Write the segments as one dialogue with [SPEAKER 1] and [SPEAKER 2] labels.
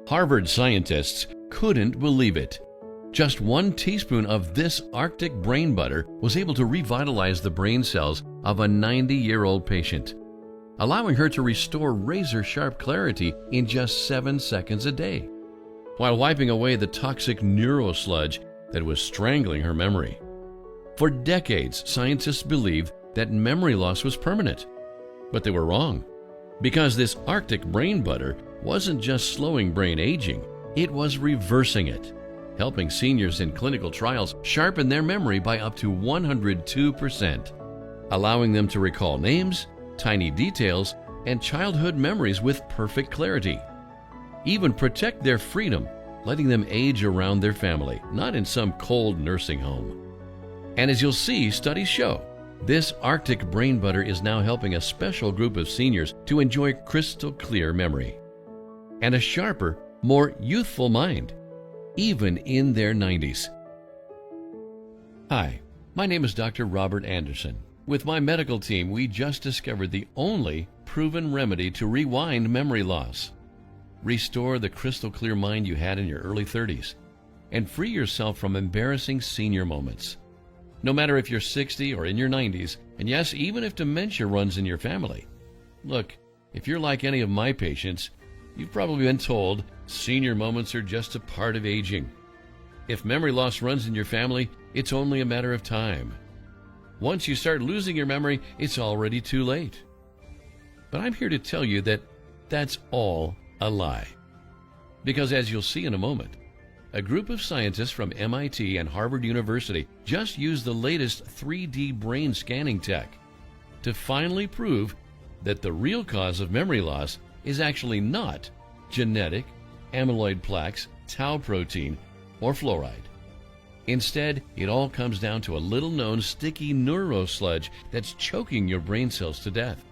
[SPEAKER 1] Harvard scientists couldn't believe it. Just 1 teaspoon of this Arctic brain butter was able to revitalize the brain cells of a 90-year-old patient, allowing her to restore razor-sharp clarity in just 7 seconds a day, while wiping away the toxic neurosludge that was strangling her memory. For decades, scientists believed that memory loss was permanent, but they were wrong, because this Arctic brain butter wasn't just slowing brain aging, it was reversing it, helping seniors in clinical trials sharpen their memory by up to 102%, allowing them to recall names, tiny details, and childhood memories with perfect clarity. Even protect their freedom, letting them age around their family, not in some cold nursing home. And as you'll see, studies show, this Arctic brain butter is now helping a special group of seniors to enjoy crystal clear memory and a sharper, more youthful mind, even in their 90s. Hi, my name is Dr. Robert Anderson. With my medical team, we just discovered the only proven remedy to rewind memory loss. Restore the crystal clear mind you had in your early 30s and free yourself from embarrassing senior moments. No matter if you're 60 or in your 90s, and yes, even if dementia runs in your family. Look, if you're like any of my patients, you've probably been told senior moments are just a part of aging. If memory loss runs in your family, it's only a matter of time. Once you start losing your memory, it's already too late. But I'm here to tell you that that's all a lie. Because as you'll see in a moment, a group of scientists from MIT and Harvard University just used the latest 3D brain scanning tech to finally prove that the real cause of memory loss is actually not genetic, amyloid plaques, tau protein, or fluoride. Instead, it all comes down to a little-known sticky neurosludge that's choking your brain cells to death,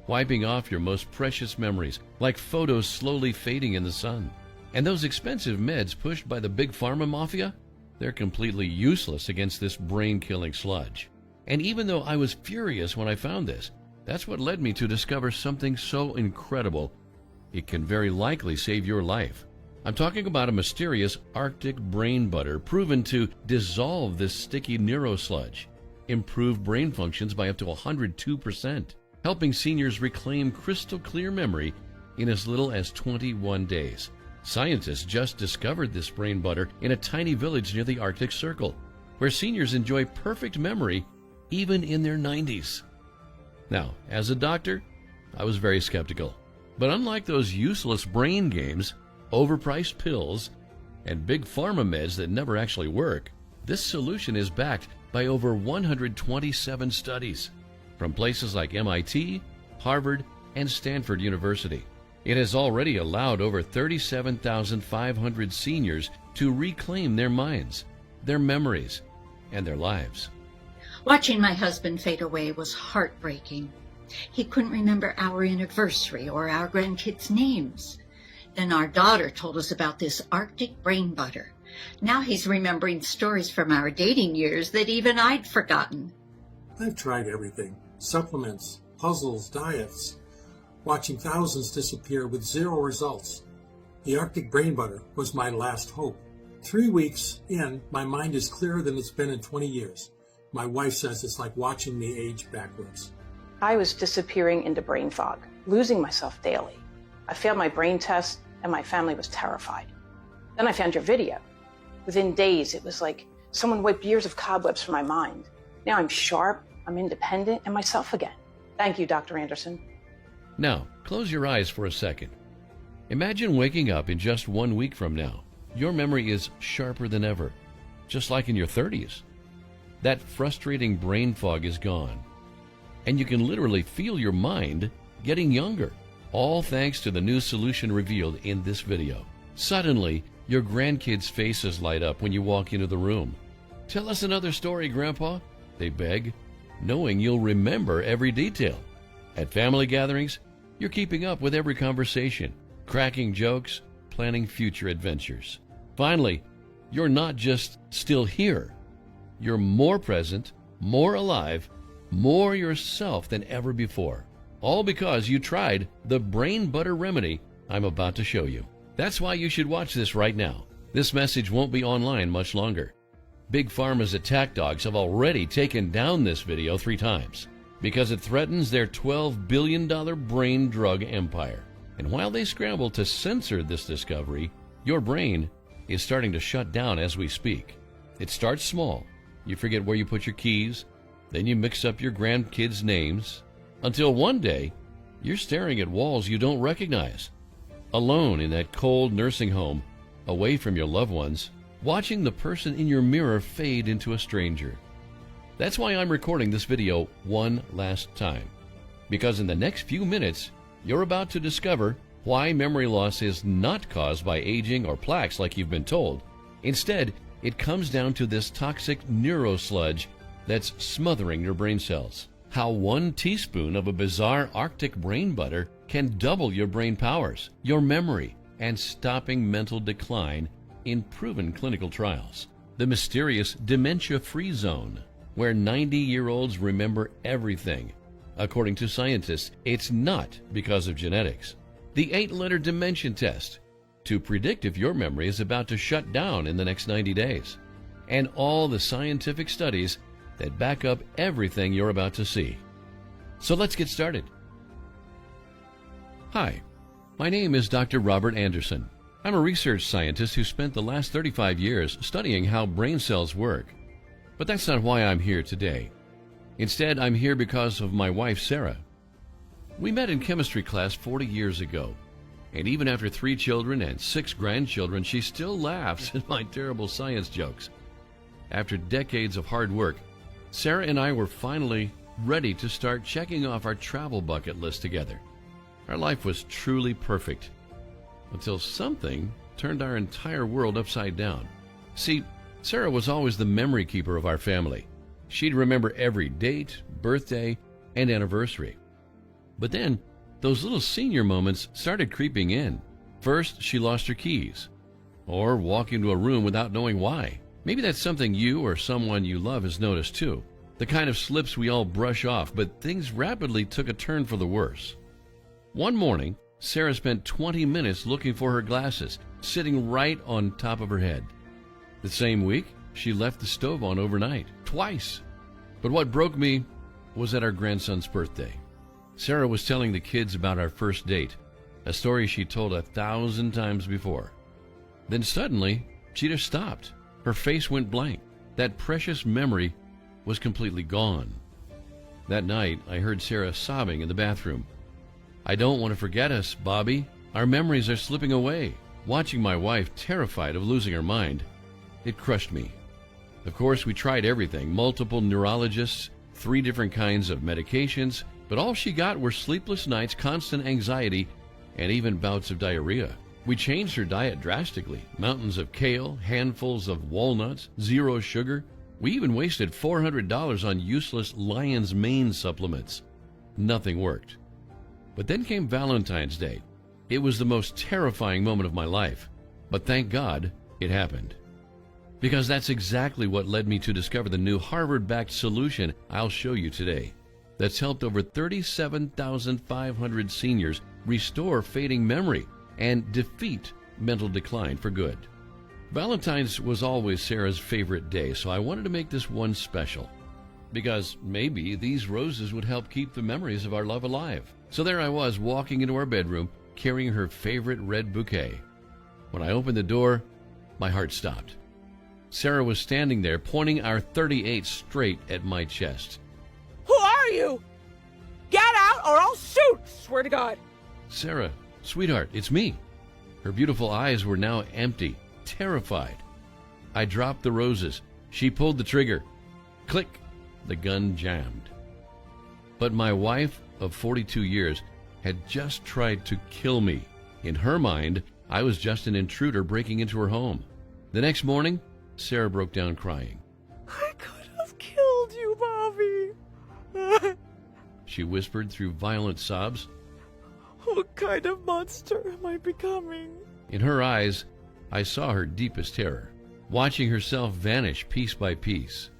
[SPEAKER 1] wiping off your most precious memories like photos slowly fading in the sun. And those expensive meds pushed by the big pharma mafia, they're completely useless against this brain-killing sludge. And even though I was furious when I found this, that's what led me to discover something so incredible, it can very likely save your life. I'm talking about a mysterious Arctic brain butter proven to dissolve this sticky neurosludge, improve brain functions by up to 102%, helping seniors reclaim crystal clear memory in as little as 21 days. Scientists just discovered this brain butter in a tiny village near the Arctic Circle, where seniors enjoy perfect memory even in their 90s. Now, as a doctor, I was very skeptical. But unlike those useless brain games, overpriced pills, and big pharma meds that never actually work, this solution is backed by over 127 studies from places like MIT, Harvard, and Stanford University. It has already allowed over 37,500 seniors to reclaim their minds, their memories, and their lives.
[SPEAKER 2] Watching my husband fade away was heartbreaking. He couldn't remember our anniversary or our grandkids' names. Then our daughter told us about this Arctic brain butter. Now he's remembering stories from our dating years that even I'd forgotten.
[SPEAKER 3] I've tried everything. Supplements, puzzles, diets. Watching thousands disappear with zero results. The Arctic brain butter was my last hope. 3 weeks in, my mind is clearer than it's been in 20 years. My wife says it's like watching me age backwards.
[SPEAKER 4] I was disappearing into brain fog, losing myself daily. I failed my brain test, and my family was terrified. Then I found your video. Within days, it was like someone wiped years of cobwebs from my mind. Now I'm sharp, I'm independent, and myself again. Thank you, Dr. Anderson.
[SPEAKER 1] Now, close your eyes for a second. Imagine waking up in just 1 week from now. Your memory is sharper than ever, just like in your 30s. That frustrating brain fog is gone, and you can literally feel your mind getting younger, all thanks to the new solution revealed in this video. Suddenly, your grandkids' faces light up when you walk into the room. "Tell us another story, Grandpa," they beg, knowing you'll remember every detail. At family gatherings, you're keeping up with every conversation, cracking jokes, planning future adventures. Finally, you're not just still here. You're more present, more alive, more yourself than ever before. All because you tried the brain butter remedy I'm about to show you. That's why you should watch this right now. This message won't be online much longer. Big Pharma's attack dogs have already taken down this video 3 times because it threatens their $12 billion brain drug empire. And while they scramble to censor this discovery, your brain is starting to shut down as we speak. It starts small. You forget where you put your keys, then you mix up your grandkids' names, until one day you're staring at walls you don't recognize, alone in that cold nursing home, away from your loved ones, watching the person in your mirror fade into a stranger. That's why I'm recording this video one last time, because in the next few minutes, you're about to discover why memory loss is not caused by aging or plaques like you've been told. Instead, it comes down to this toxic neurosludge that's smothering your brain cells. How 1 teaspoon of a bizarre Arctic brain butter can double your brain powers, your memory, and stopping mental decline in proven clinical trials. The mysterious dementia-free zone, where 90-year-olds remember everything. According to scientists, it's not because of genetics. The 8-letter Dimension test, to predict if your memory is about to shut down in the next 90 days. And all the scientific studies that back up everything you're about to see. So let's get started. Hi, my name is Dr. Robert Anderson. I'm a research scientist who spent the last 35 years studying how brain cells work. But that's not why I'm here today. Instead, I'm here because of my wife, Sarah. We met in chemistry class 40 years ago, and even after 3 children and 6 grandchildren, she still laughs at my terrible science jokes. After decades of hard work, Sarah and I were finally ready to start checking off our travel bucket list together. Our life was truly perfect, until something turned our entire world upside down. See, Sarah was always the memory keeper of our family. She'd remember every date, birthday, and anniversary. But then, those little senior moments started creeping in. First, she lost her keys, or walk into a room without knowing why. Maybe that's something you or someone you love has noticed too. The kind of slips we all brush off, but things rapidly took a turn for the worse. One morning, Sarah spent 20 minutes looking for her glasses, sitting right on top of her head. The same week, she left the stove on overnight, twice. But what broke me was at our grandson's birthday. Sarah was telling the kids about our first date, a story she told 1,000 times before. Then suddenly, she just stopped. Her face went blank. That precious memory was completely gone. That night, I heard Sarah sobbing in the bathroom. "I don't want to forget us, Bobby. Our memories are slipping away." Watching my wife terrified of losing her mind, it crushed me. Of course, we tried everything, multiple neurologists, 3 different kinds of medications, but all she got were sleepless nights, constant anxiety, and even bouts of diarrhea. We changed her diet drastically. Mountains of kale, handfuls of walnuts, 0 sugar. We even wasted $400 on useless lion's mane supplements. Nothing worked. But then came Valentine's Day. It was the most terrifying moment of my life. But thank God it happened. Because that's exactly what led me to discover the new Harvard-backed solution I'll show you today. That's helped over 37,500 seniors restore fading memory and defeat mental decline for good. Valentine's was always Sarah's favorite day, so I wanted to make this one special. Because maybe these roses would help keep the memories of our love alive. So there I was, walking into our bedroom, carrying her favorite red bouquet. When I opened the door, my heart stopped. Sarah was standing there, pointing our .38 straight at my chest.
[SPEAKER 5] "Who are you? Get out or I'll shoot! Swear to God."
[SPEAKER 1] "Sarah, sweetheart, it's me." Her beautiful eyes were now empty, terrified. I dropped the roses. She pulled the trigger. Click, the gun jammed. But my wife of 42 years had just tried to kill me. In her mind, I was just an intruder breaking into her home. The next morning, Sarah broke down crying.
[SPEAKER 5] "I could have killed you, Bobby."
[SPEAKER 1] She whispered through violent sobs.
[SPEAKER 5] "What kind of monster am I becoming?"
[SPEAKER 1] In her eyes, I saw her deepest terror, watching herself vanish piece by piece,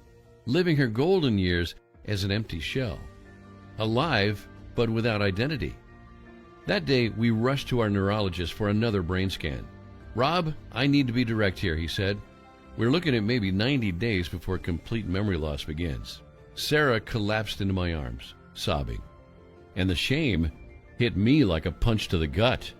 [SPEAKER 1] living her golden years as an empty shell, alive but without identity. That day, we rushed to our neurologist for another brain scan. "Rob, I need to be direct here," he said. "We're looking at maybe 90 days before complete memory loss begins." Sarah collapsed into my arms, sobbing. And the shame hit me like a punch to the gut.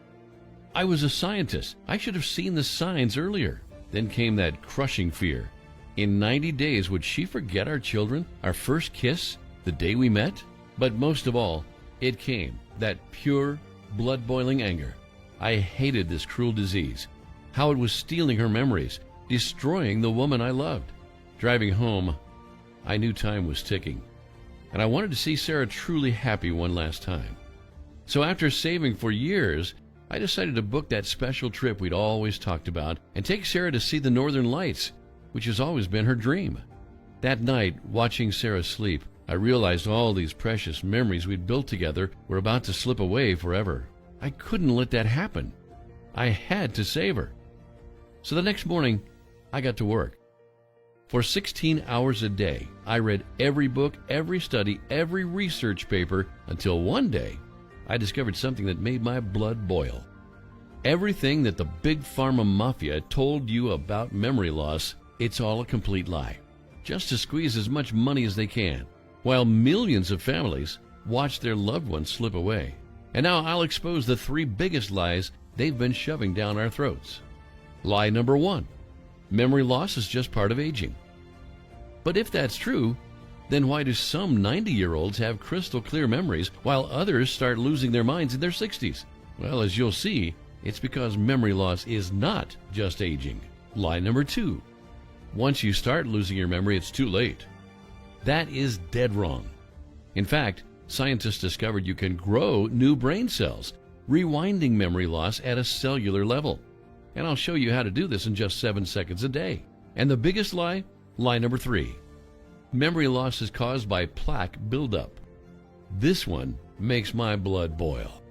[SPEAKER 1] I was a scientist. I should have seen the signs earlier. Then came that crushing fear. In 90 days, would she forget our children, our first kiss, the day we met? But most of all, it came, that pure, blood-boiling anger. I hated this cruel disease, how it was stealing her memories, destroying the woman I loved. Driving home, I knew time was ticking, and I wanted to see Sarah truly happy one last time. So after saving for years, I decided to book that special trip we'd always talked about and take Sarah to see the Northern Lights, which has always been her dream. That night, watching Sarah sleep, I realized all these precious memories we'd built together were about to slip away forever. I couldn't let that happen. I had to save her. So the next morning, I got to work. For 16 hours a day, I read every book, every study, every research paper, until one day, I discovered something that made my blood boil. Everything that the big pharma mafia told you about memory loss, it's all a complete lie, just to squeeze as much money as they can, while millions of families watch their loved ones slip away. And now I'll expose the 3 biggest lies they've been shoving down our throats. Lie number 1, memory loss is just part of aging. But if that's true, then why do some 90-year-olds have crystal clear memories while others start losing their minds in their 60s? Well, as you'll see, it's because memory loss is not just aging. Lie number 2, once you start losing your memory, it's too late. That is dead wrong. In fact, scientists discovered you can grow new brain cells, rewinding memory loss at a cellular level. And I'll show you how to do this in just 7 seconds a day. And the biggest lie? Lie number 3. Memory loss is caused by plaque buildup. This one makes my blood boil.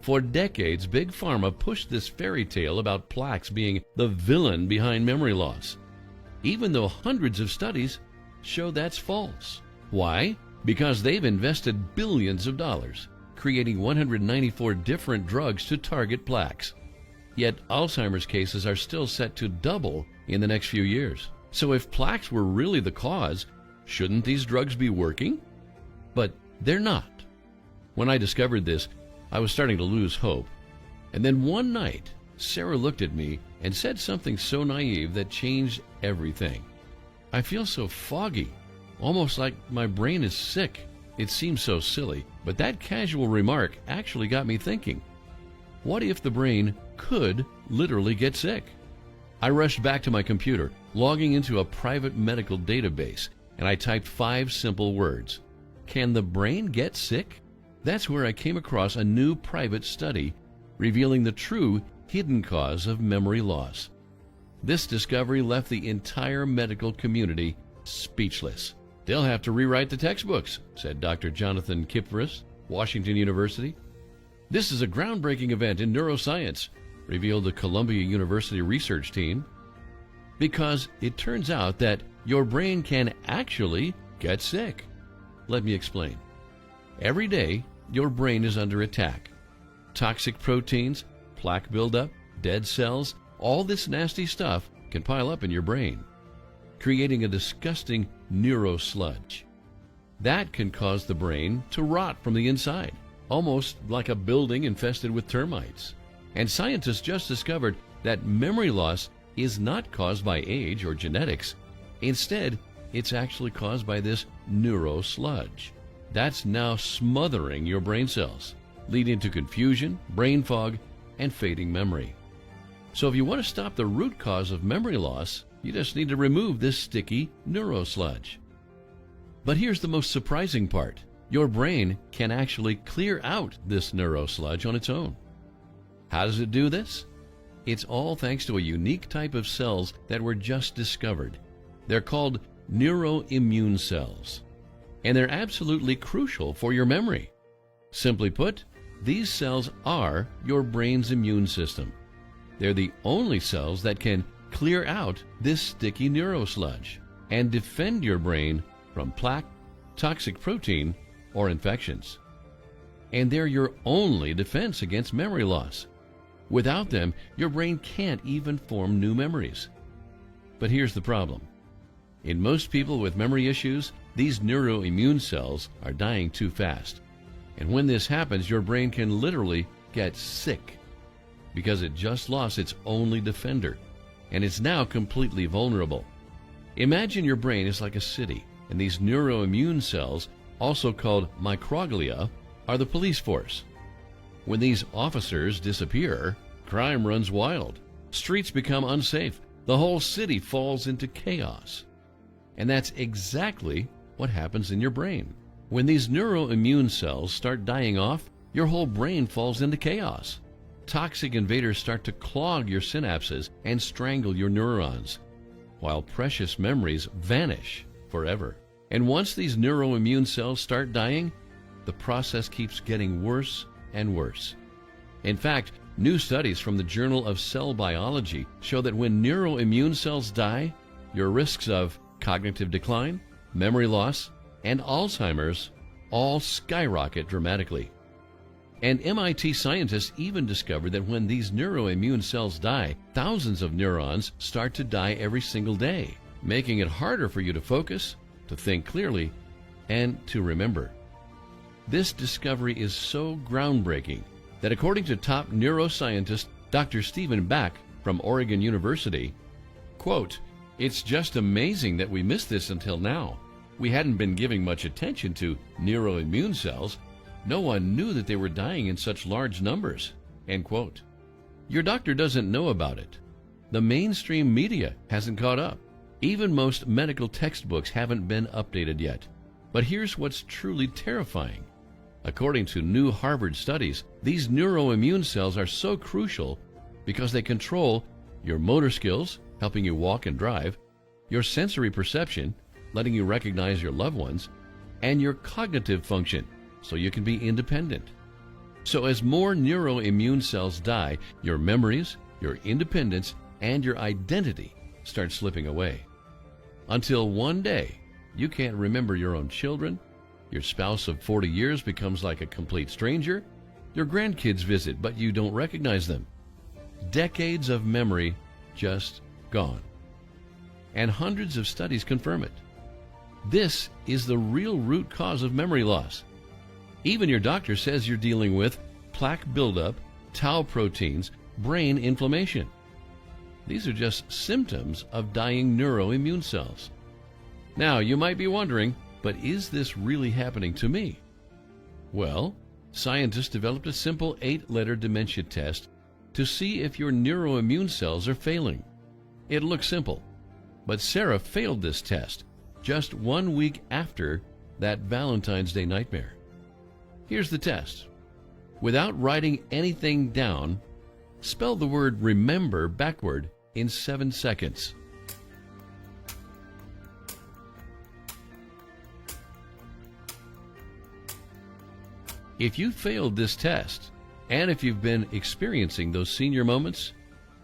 [SPEAKER 1] For decades, Big Pharma pushed this fairy tale about plaques being the villain behind memory loss, even though hundreds of studies show that's false. Why? Because they've invested billions of dollars creating 194 different drugs to target plaques. Yet Alzheimer's cases are still set to double in the next few years. So if plaques were really the cause, shouldn't these drugs be working? But they're not. When I discovered this, I was starting to lose hope. And then one night, Sarah looked at me and said something so naive that changed everything. "I feel so foggy, almost like my brain is sick." It seems so silly, but that casual remark actually got me thinking. What if the brain could literally get sick? I rushed back to my computer, logging into a private medical database, and I typed 5 simple words. Can the brain get sick? That's where I came across a new private study revealing the true hidden cause of memory loss. This discovery left the entire medical community speechless. "They'll have to rewrite the textbooks," said Dr. Jonathan Kipferis, Washington University. "This is a groundbreaking event in neuroscience," revealed the Columbia University research team, because it turns out that your brain can actually get sick. Let me explain. Every day, your brain is under attack. Toxic proteins, plaque buildup, dead cells, all this nasty stuff can pile up in your brain, creating a disgusting neurosludge. That can cause the brain to rot from the inside, almost like a building infested with termites. And scientists just discovered that memory loss is not caused by age or genetics. Instead, it's actually caused by this neurosludge. That's now smothering your brain cells, leading to confusion, brain fog, and fading memory. So if you want to stop the root cause of memory loss, you just need to remove this sticky neurosludge. But here's the most surprising part. Your brain can actually clear out this neurosludge on its own. How does it do this? It's all thanks to a unique type of cells that were just discovered. They're called neuro-immune cells, and they're absolutely crucial for your memory. Simply put, these cells are your brain's immune system. They're the only cells that can clear out this sticky neurosludge and defend your brain from plaque, toxic protein, or infections. and they're your only defense against memory loss. Without them, your brain can't even form new memories. But here's the problem. In most people with memory issues, these neuroimmune cells are dying too fast. And when this happens, your brain can literally get sick because it just lost its only defender, and it's now completely vulnerable. Imagine your brain is like a city, and these neuroimmune cells, also called microglia, are the police force. When these officers disappear, crime runs wild. Streets become unsafe. The whole city falls into chaos. And that's exactly what happens in your brain. When these neuroimmune cells start dying off, your whole brain falls into chaos. Toxic invaders start to clog your synapses and strangle your neurons, while precious memories vanish forever. And once these neuroimmune cells start dying, the process keeps getting worse and worse. In fact, new studies from the Journal of Cell Biology show that when neuroimmune cells die, your risks of cognitive decline, memory loss, and Alzheimer's all skyrocket dramatically. And MIT scientists even discovered that when these neuroimmune cells die, thousands of neurons start to die every single day, making it harder for you to focus, to think clearly, and to remember. This discovery is so groundbreaking that according to top neuroscientist Dr. Stephen Back from Oregon University, quote, "It's just amazing that we missed this until now. We hadn't been giving much attention to neuroimmune cells. No one knew that they were dying in such large numbers." End quote. Your doctor doesn't know about it. The mainstream media hasn't caught up. Even most medical textbooks haven't been updated yet. But here's what's truly terrifying. According to new Harvard studies, these neuroimmune cells are so crucial because they control your motor skills, helping you walk and drive, your sensory perception, letting you recognize your loved ones, and your cognitive function, so you can be independent. So as more neuroimmune cells die, your memories, your independence, and your identity start slipping away. Until one day, you can't remember your own children, your spouse of 40 years becomes like a complete stranger, your grandkids visit but you don't recognize them. Decades of memory just gone. And hundreds of studies confirm it. This is the real root cause of memory loss. Even your doctor says you're dealing with plaque buildup, tau proteins, brain inflammation. These are just symptoms of dying neuroimmune cells. Now, you might be wondering, but is this really happening to me? Well, scientists developed a simple 8-letter dementia test to see if your neuroimmune cells are failing. It looks simple, but Sarah failed this test just 1 week after that Valentine's Day nightmare. Here's the test. Without writing anything down, spell the word remember backward in 7 seconds. If you failed this test, and if you've been experiencing those senior moments,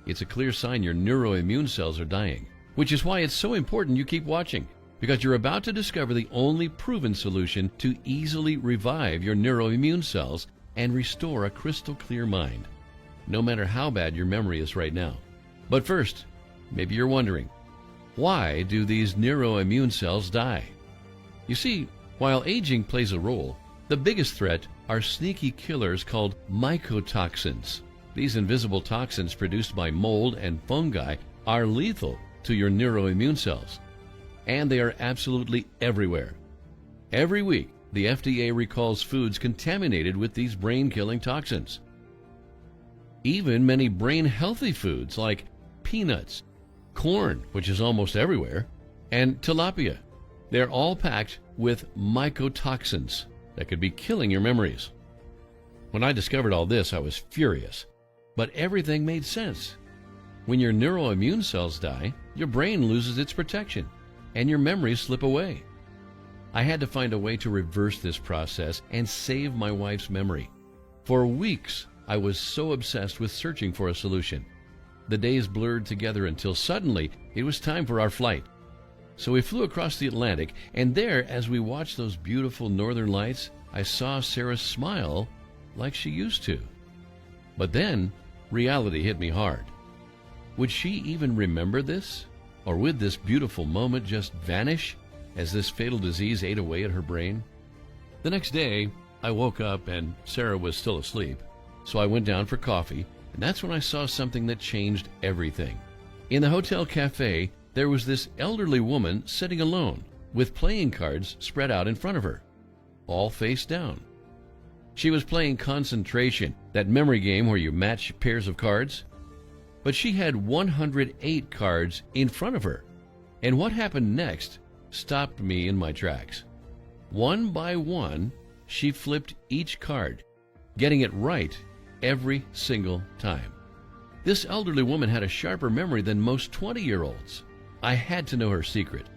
[SPEAKER 1] it's a clear sign your neuroimmune cells are dying, which is why it's so important you keep watching, because you're about to discover the only proven solution to easily revive your neuroimmune cells and restore a crystal clear mind, no matter how bad your memory is right now. But first, maybe you're wondering, why do these neuroimmune cells die? You see, while aging plays a role, the biggest threat are sneaky killers called mycotoxins. These invisible toxins produced by mold and fungi are lethal to your neuroimmune cells, and they are absolutely everywhere. Every week, the FDA recalls foods contaminated with these brain-killing toxins. Even many brain-healthy foods like peanuts, corn, which is almost everywhere, and tilapia. They're all packed with mycotoxins that could be killing your memories. When I discovered all this, I was furious, but everything made sense. When your neuroimmune cells die, your brain loses its protection, and your memories slip away. I had to find a way to reverse this process and save my wife's memory. For weeks, I was so obsessed with searching for a solution. The days blurred together until suddenly it was time for our flight. So we flew across the Atlantic, and there, as we watched those beautiful northern lights, I saw Sarah's smile like she used to. But then, reality hit me hard. Would she even remember this? Or would this beautiful moment just vanish as this fatal disease ate away at her brain? The next day, I woke up and Sarah was still asleep. So I went down for coffee, and that's when I saw something that changed everything. In the hotel cafe, there was this elderly woman sitting alone, with playing cards spread out in front of her, all face down. She was playing concentration, that memory game where you match pairs of cards. But she had 108 cards in front of her, and what happened next stopped me in my tracks. One by one, she flipped each card, getting it right every single time. This elderly woman had a sharper memory than most 20-year-olds. I had to know her secret.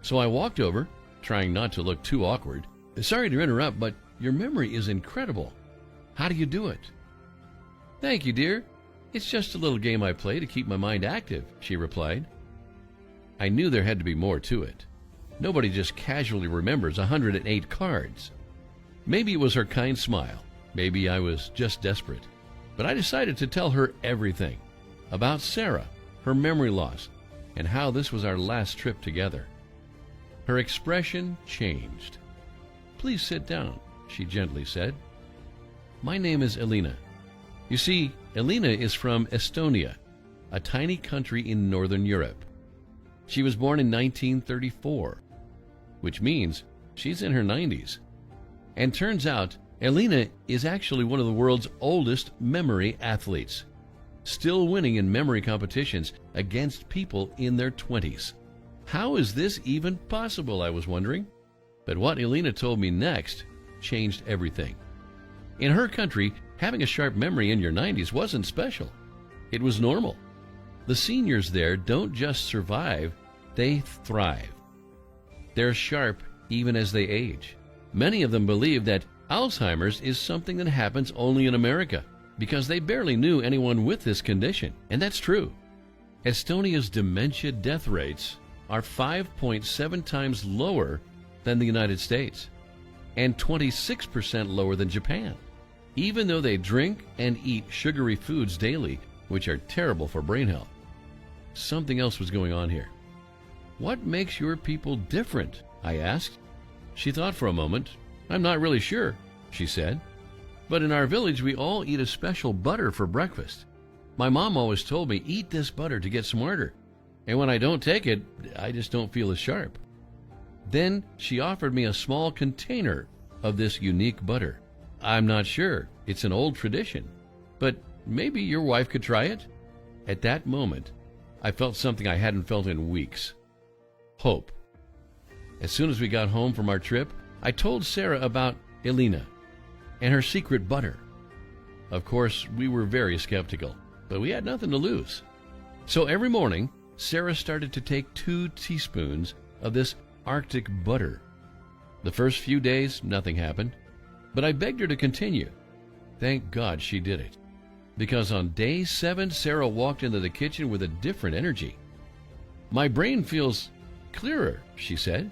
[SPEAKER 1] So I walked over, trying not to look too awkward. Sorry to interrupt, but your memory is incredible. How do you do it? Thank you, dear. It's just a little game I play to keep my mind active, she replied. I knew there had to be more to it. Nobody just casually remembers 108 cards. Maybe it was her kind smile. Maybe I was just desperate. But I decided to tell her everything about Sarah, her memory loss, and how this was our last trip together. Her expression changed. Please sit down, she gently said. My name is Elena. You see, Elena is from Estonia, a tiny country in Northern Europe. She was born in 1934, which means she's in her 90s. And turns out, Elena is actually one of the world's oldest memory athletes, still winning in memory competitions against people in their 20s. How is this even possible, I was wondering? But what Elena told me next changed everything. In her country, having a sharp memory in your 90s wasn't special. It was normal. The seniors there don't just survive, they thrive. They're sharp even as they age. Many of them believe that Alzheimer's is something that happens only in America because they barely knew anyone with this condition, and that's true. Estonia's dementia death rates are 5.7 times lower than the United States and 26% lower than Japan, even though they drink and eat sugary foods daily, which are terrible for brain health. Something else was going on here. What makes your people different? I asked. She thought for a moment. I'm not really sure, she said. But in our village, we all eat a special butter for breakfast. My mom always told me, eat this butter to get smarter. And when I don't take it, I just don't feel as sharp. Then she offered me a small container of this unique butter. I'm not sure. It's an old tradition. But maybe your wife could try it? At that moment, I felt something I hadn't felt in weeks. Hope. As soon as we got home from our trip, I told Sarah about Elena and her secret butter. Of course, we were very skeptical, but we had nothing to lose. So every morning, Sarah started to take 2 teaspoons of this Arctic butter. The first few days, nothing happened, but I begged her to continue. Thank God she did it, because on day 7, Sarah walked into the kitchen with a different energy. My brain feels clearer, she said.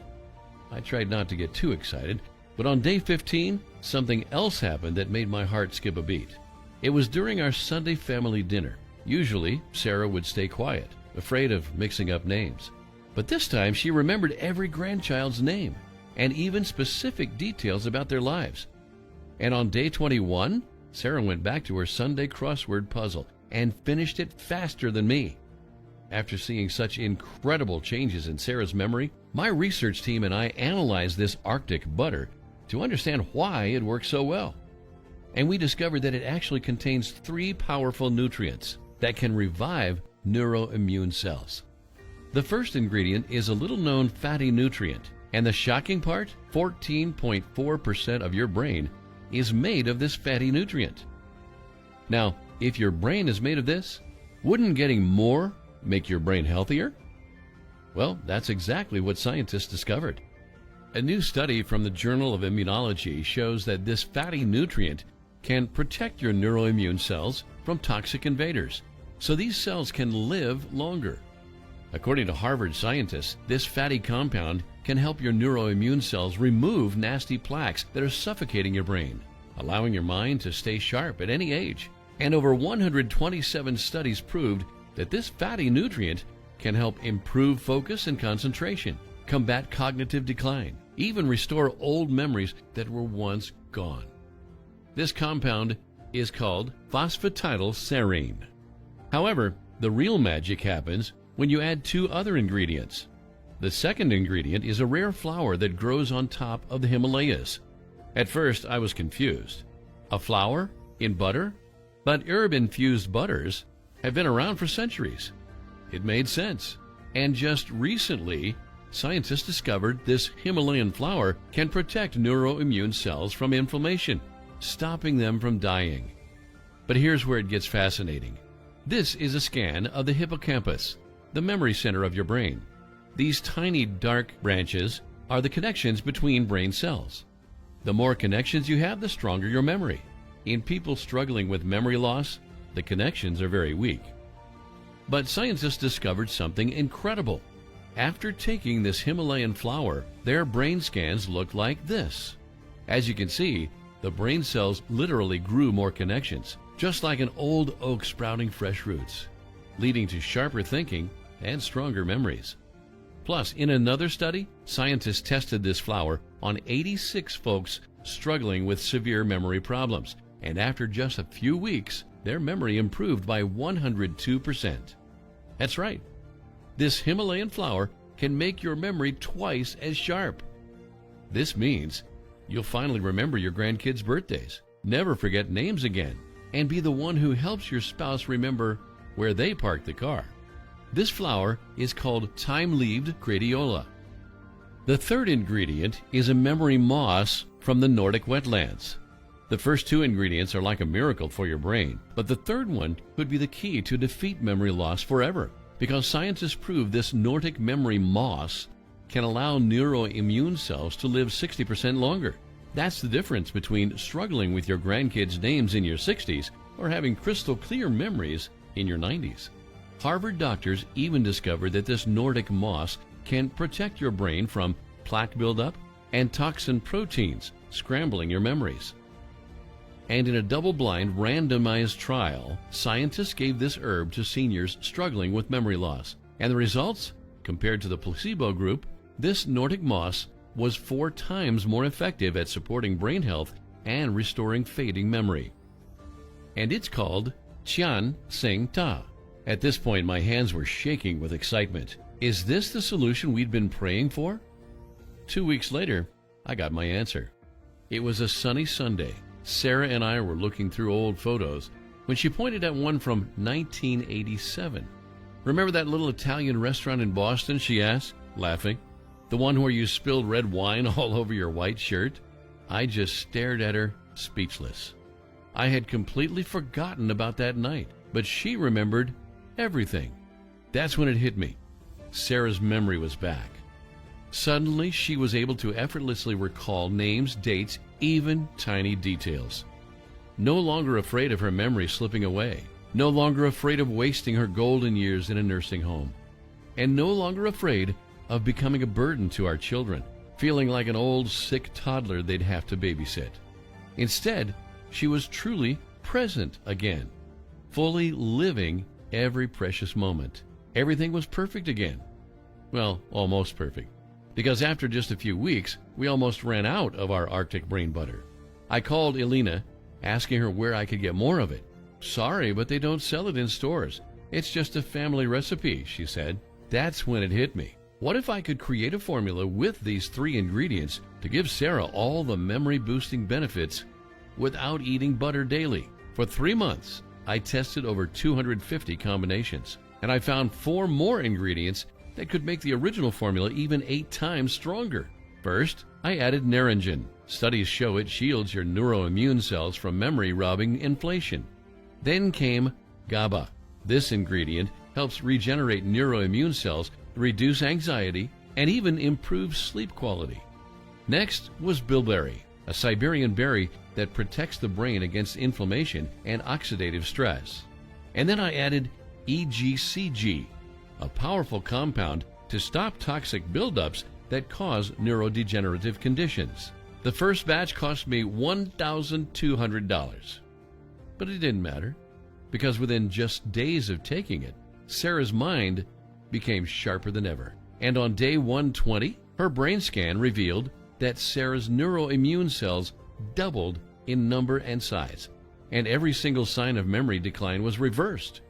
[SPEAKER 1] I tried not to get too excited, but on day 15, something else happened that made my heart skip a beat. It was during our Sunday family dinner. Usually, Sarah would stay quiet, afraid of mixing up names. But this time, she remembered every grandchild's name and even specific details about their lives. And on day 21, Sarah went back to her Sunday crossword puzzle and finished it faster than me. After seeing such incredible changes in Sarah's memory, my research team and I analyzed this Arctic butter to understand why it works so well. And we discovered that it actually contains 3 powerful nutrients that can revive neuro-immune cells. The first ingredient is a little-known fatty nutrient, and the shocking part, 14.4% of your brain is made of this fatty nutrient. Now, if your brain is made of this, wouldn't getting more make your brain healthier? Well, that's exactly what scientists discovered. A new study from the Journal of Immunology shows that this fatty nutrient can protect your neuroimmune cells from toxic invaders, so these cells can live longer. According to Harvard scientists, this fatty compound can help your neuroimmune cells remove nasty plaques that are suffocating your brain. allowing your mind to stay sharp at any age. And over 127 studies proved that this fatty nutrient can help improve focus and concentration, combat cognitive decline, even restore old memories that were once gone. This compound is called phosphatidylserine. However, the real magic happens when you add two other ingredients. The second ingredient is a rare flower that grows on top of the Himalayas. At first, I was confused. A flower in butter? But herb-infused butters have been around for centuries. It made sense. And just recently, scientists discovered this Himalayan flower can protect neuro-immune cells from inflammation, stopping them from dying. But here's where it gets fascinating. This is a scan of the hippocampus, the memory center of your brain. These tiny dark branches are the connections between brain cells. The more connections you have, the stronger your memory. In people struggling with memory loss, the connections are very weak. But scientists discovered something incredible. After taking this Himalayan flower, their brain scans looked like this. As you can see, the brain cells literally grew more connections, just like an old oak sprouting fresh roots, leading to sharper thinking and stronger memories. Plus, in another study, scientists tested this flower on 86 folks struggling with severe memory problems, and after just a few weeks, their memory improved by 102%. That's right. This Himalayan flower can make your memory twice as sharp. This means you'll finally remember your grandkids' birthdays, never forget names again, and be the one who helps your spouse remember where they parked the car. This flower is called time-leaved gradiola. The third ingredient is a memory moss from the Nordic wetlands. The first two ingredients are like a miracle for your brain, but the third one could be the key to defeat memory loss forever, because scientists prove this Nordic memory moss can allow neuro-immune cells to live 60% longer. That's the difference between struggling with your grandkids' names in your 60s or having crystal clear memories in your 90s. Harvard doctors even discovered that this Nordic moss can protect your brain from plaque buildup and toxin proteins scrambling your memories. And in a double-blind, randomized trial, scientists gave this herb to seniors struggling with memory loss. And the results? Compared to the placebo group, this Nordic moss was 4 times more effective at supporting brain health and restoring fading memory. And it's called Tian Sing Ta. At this point, my hands were shaking with excitement. Is this the solution we'd been praying for? 2 weeks later, I got my answer. It was a sunny Sunday. Sarah and I were looking through old photos when she pointed at one from 1987. Remember that little Italian restaurant in Boston, she asked, laughing? The one where you spilled red wine all over your white shirt? I just stared at her, speechless. I had completely forgotten about that night, but she remembered everything. That's when it hit me. Sarah's memory was back. Suddenly, she was able to effortlessly recall names, dates, even tiny details. No longer afraid of her memory slipping away. No longer afraid of wasting her golden years in a nursing home. And no longer afraid of becoming a burden to our children, feeling like an old, sick toddler they'd have to babysit. Instead, she was truly present again, fully living every precious moment. Everything was perfect again. Well, almost perfect. Because after just a few weeks, we almost ran out of our Arctic brain butter. I called Elena, asking her where I could get more of it. Sorry, but they don't sell it in stores. It's just a family recipe, she said. That's when it hit me. What if I could create a formula with these 3 ingredients to give Sarah all the memory-boosting benefits without eating butter daily? For 3 months, I tested over 250 combinations, and I found 4 more ingredients that could make the original formula even 8 times stronger. First, I added naringin. Studies show it shields your neuroimmune cells from memory-robbing inflation. Then came GABA. This ingredient helps regenerate neuroimmune cells, reduce anxiety, and even improve sleep quality. Next was bilberry, a Siberian berry that protects the brain against inflammation and oxidative stress. And then I added EGCG, a powerful compound to stop toxic buildups that cause neurodegenerative conditions. The first batch cost me $1,200. But it didn't matter, because within just days of taking it, Sarah's mind became sharper than ever. And on day 120, her brain scan revealed that Sarah's neuro-immune cells doubled in number and size, and every single sign of memory decline was reversed.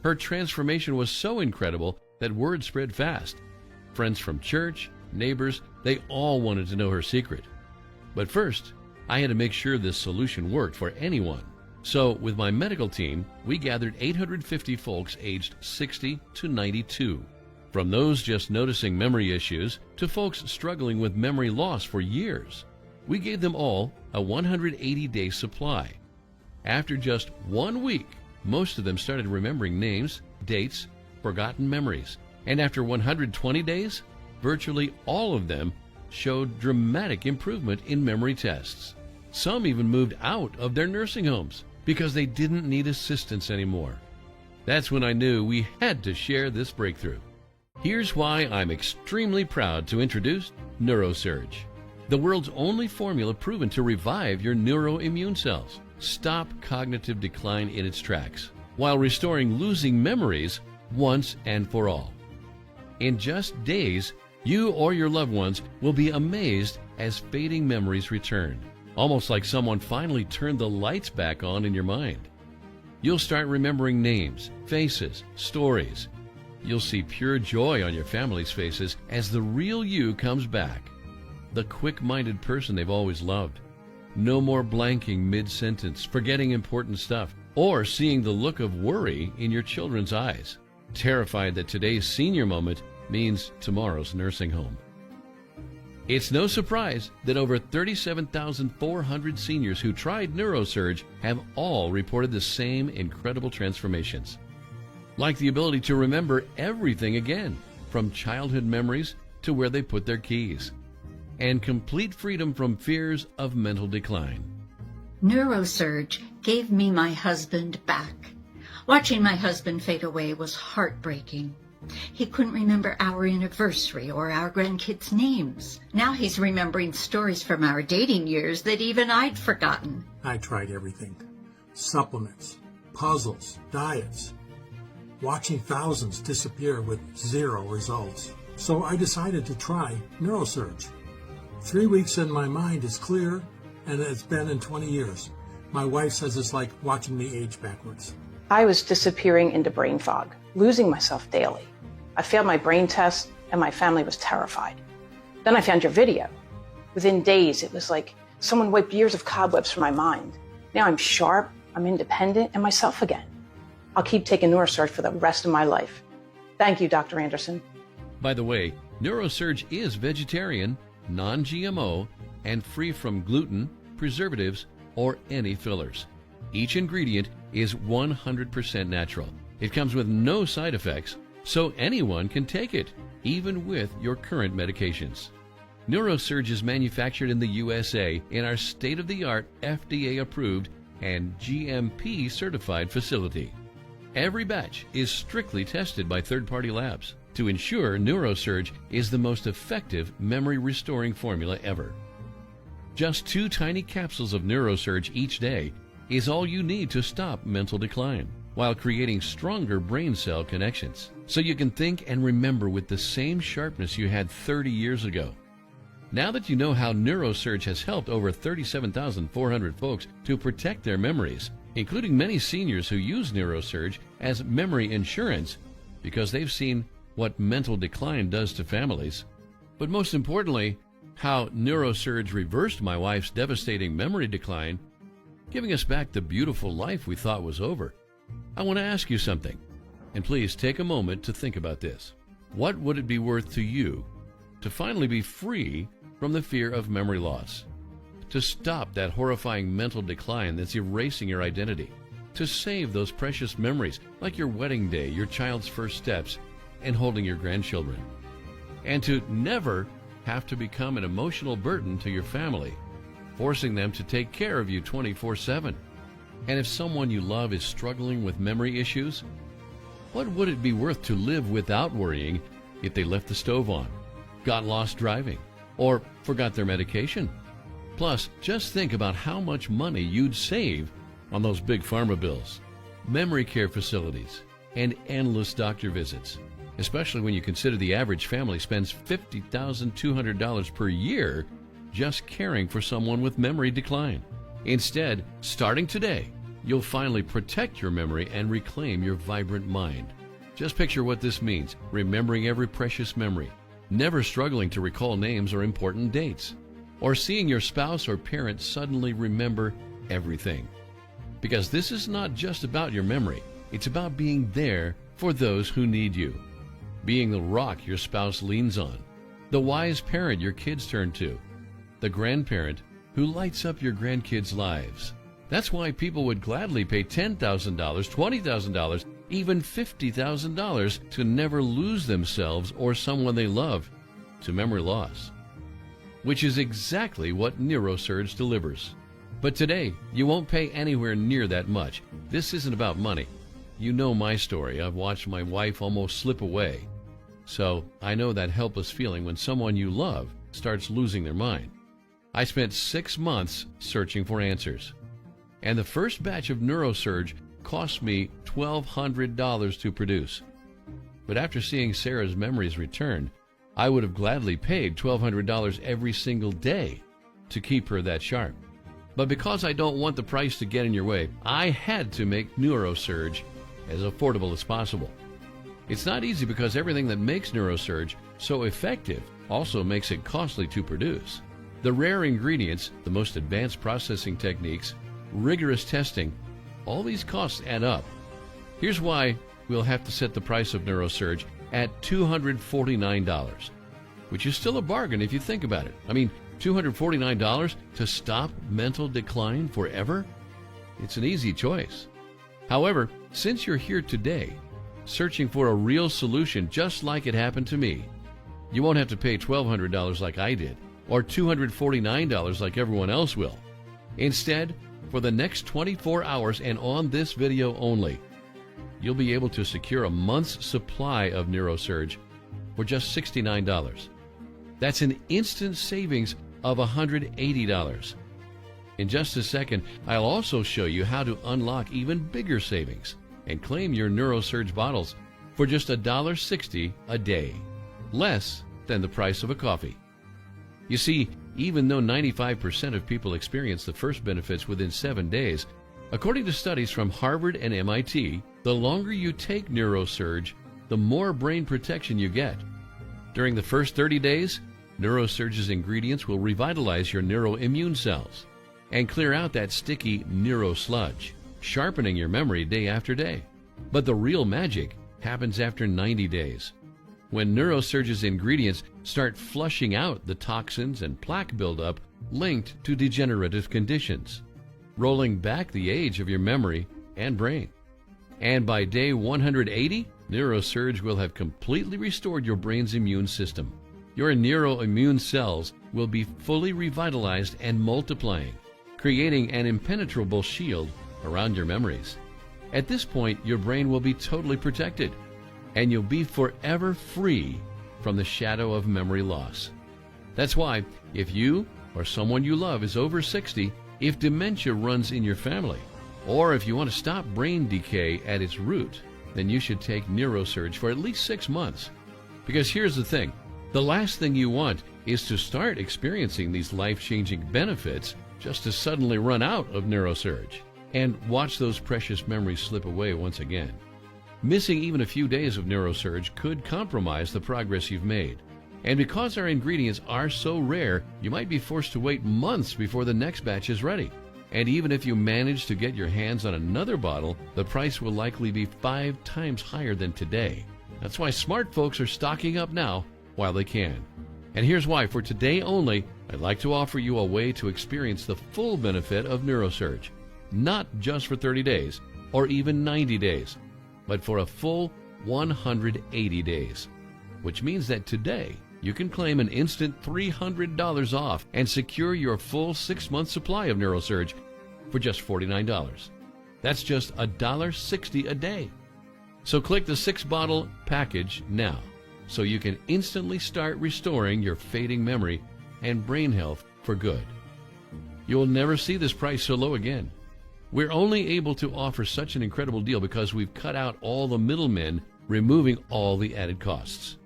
[SPEAKER 1] Her transformation was so incredible that word spread fast. Friends from church, neighbors, they all wanted to know her secret. But first, I had to make sure this solution worked for anyone. So, with my medical team, we gathered 850 folks aged 60 to 92. From those just noticing memory issues to folks struggling with memory loss for years. We gave them all a 180-day supply. After just 1 week, most of them started remembering names, dates, forgotten memories. And after 120 days, virtually all of them showed dramatic improvement in memory tests. Some even moved out of their nursing homes because they didn't need assistance anymore. That's when I knew we had to share this breakthrough. Here's why I'm extremely proud to introduce NeuroSurge, the world's only formula proven to revive your neuro-immune cells, stop cognitive decline in its tracks, while restoring losing memories once and for all. In just days, you or your loved ones will be amazed as fading memories return, almost like someone finally turned the lights back on in your mind. You'll start remembering names, faces, stories. You'll see pure joy on your family's faces as the real you comes back, the quick-minded person they've always loved. No more blanking mid-sentence, forgetting important stuff, or seeing the look of worry in your children's eyes, terrified that today's senior moment means tomorrow's nursing home. It's no surprise that over 37,400 seniors who tried NeuroSurge have all reported the same incredible transformations. Like the ability to remember everything again, from childhood memories to where they put their keys, and complete freedom from fears of mental decline.
[SPEAKER 2] NeuroSurge gave me my husband back. Watching my husband fade away was heartbreaking. He couldn't remember our anniversary or our grandkids' names. Now he's remembering stories from our dating years that even I'd forgotten.
[SPEAKER 3] I tried everything. Supplements, puzzles, diets. Watching thousands disappear with zero results. So I decided to try NeuroSurge. 3 weeks and my mind is clear, and it's been in 20 years. My wife says it's like watching me age backwards.
[SPEAKER 4] I was disappearing into brain fog, losing myself daily. I failed my brain test, and my family was terrified. Then I found your video. Within days, it was like someone wiped years of cobwebs from my mind. Now I'm sharp, I'm independent, and myself again. I'll keep taking NeuroSurge for the rest of my life. Thank you, Dr. Anderson.
[SPEAKER 1] By the way, NeuroSurge is vegetarian, non-GMO, and free from gluten, preservatives, or any fillers. Each ingredient is 100% natural. It comes with no side effects, so anyone can take it, even with your current medications. NeuroSurge is manufactured in the USA in our state-of-the-art FDA-approved and GMP-certified facility. Every batch is strictly tested by third-party labs to ensure NeuroSurge is the most effective memory-restoring formula ever. Just 2 tiny capsules of NeuroSurge each day is all you need to stop mental decline, while creating stronger brain cell connections, so you can think and remember with the same sharpness you had 30 years ago. Now that you know how NeuroSurge has helped over 37,400 folks to protect their memories, including many seniors who use NeuroSurge as memory insurance because they've seen what mental decline does to families, but most importantly, how NeuroSurge reversed my wife's devastating memory decline, giving us back the beautiful life we thought was over. I want to ask you something, and please take a moment to think about this. What would it be worth to you to finally be free from the fear of memory loss? To stop that horrifying mental decline that's erasing your identity? To save those precious memories like your wedding day, your child's first steps, and holding your grandchildren? And to never have to become an emotional burden to your family, forcing them to take care of you 24/7. And if someone you love is struggling with memory issues, what would it be worth to live without worrying if they left the stove on, got lost driving, or forgot their medication? Plus, just think about how much money you'd save on those big pharma bills, memory care facilities, and endless doctor visits, especially when you consider the average family spends $50,200 per year just caring for someone with memory decline. Instead, starting today, you'll finally protect your memory and reclaim your vibrant mind. Just picture what this means: remembering every precious memory, never struggling to recall names or important dates, or seeing your spouse or parent suddenly remember everything. Because this is not just about your memory, it's about being there for those who need you. Being the rock your spouse leans on, the wise parent your kids turn to, the grandparent who lights up your grandkids' lives. That's why people would gladly pay $10,000, $20,000, even $50,000 to never lose themselves or someone they love to memory loss, which is exactly what NeuroSurge delivers. But today, you won't pay anywhere near that much. This isn't about money. You know my story. I've watched my wife almost slip away. So I know that helpless feeling when someone you love starts losing their mind. I spent 6 months searching for answers. And the first batch of NeuroSurge cost me $1,200 to produce. But after seeing Sarah's memories return, I would have gladly paid $1,200 every single day to keep her that sharp. But because I don't want the price to get in your way, I had to make NeuroSurge as affordable as possible. It's not easy because everything that makes NeuroSurge so effective also makes it costly to produce. The rare ingredients, the most advanced processing techniques, rigorous testing, all these costs add up. Here's why we'll have to set the price of NeuroSurge at $249, which is still a bargain if you think about it. I mean, $249 to stop mental decline forever? It's an easy choice. However, since you're here today, searching for a real solution just like it happened to me, you won't have to pay $1,200 like I did, or $249 like everyone else will. Instead, for the next 24 hours and on this video only, you'll be able to secure a month's supply of NeuroSurge for just $69. That's an instant savings of $180. In just a second, I'll also show you how to unlock even bigger savings and claim your NeuroSurge bottles for just $1.60 a day, less than the price of a coffee. You see, even though 95% of people experience the first benefits within 7 days, according to studies from Harvard and MIT, the longer you take NeuroSurge, the more brain protection you get. During the first 30 days, NeuroSurge's ingredients will revitalize your neuro-immune cells and clear out that sticky neuro-sludge, sharpening your memory day after day. But the real magic happens after 90 days, when NeuroSurge's ingredients start flushing out the toxins and plaque buildup linked to degenerative conditions, rolling back the age of your memory and brain. And by day 180, NeuroSurge will have completely restored your brain's immune system. Your neuro-immune cells will be fully revitalized and multiplying, creating an impenetrable shield around your memories. At this point, your brain will be totally protected, and you'll be forever free from the shadow of memory loss. That's why, if you or someone you love is over 60, if dementia runs in your family, or if you want to stop brain decay at its root, then you should take NeuroSurge for at least 6 months. Because here's the thing, the last thing you want is to start experiencing these life-changing benefits just to suddenly run out of NeuroSurge and watch those precious memories slip away once again. Missing even a few days of NeuroSurge could compromise the progress you've made. And because our ingredients are so rare, you might be forced to wait months before the next batch is ready. And even if you manage to get your hands on another bottle, the price will likely be 5 times higher than today. That's why smart folks are stocking up now while they can. And here's why, for today only, I'd like to offer you a way to experience the full benefit of NeuroSurge. Not just for 30 days or even 90 days, but for a full 180 days. Which means that today, you can claim an instant $300 off and secure your full 6-month supply of NeuroSurge for just $49. That's just $1.60 a day. So click the 6-bottle package now so you can instantly start restoring your fading memory and brain health for good. You will never see this price so low again. We're only able to offer such an incredible deal because we've cut out all the middlemen, removing all the added costs.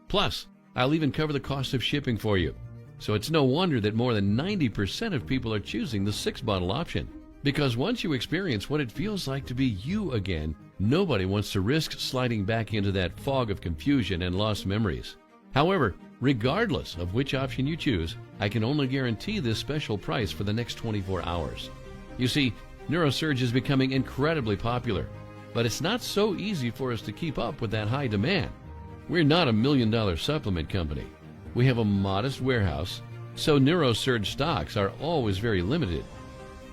[SPEAKER 1] Plus, I'll even cover the cost of shipping for you. So it's no wonder that more than 90% of people are choosing the 6-bottle option. Because once you experience what it feels like to be you again, nobody wants to risk sliding back into that fog of confusion and lost memories. However, regardless of which option you choose, I can only guarantee this special price for the next 24 hours. You see, NeuroSurge is becoming incredibly popular, but it's not so easy for us to keep up with that high demand. We're not a $1 million supplement company. We have a modest warehouse, so NeuroSurge stocks are always very limited.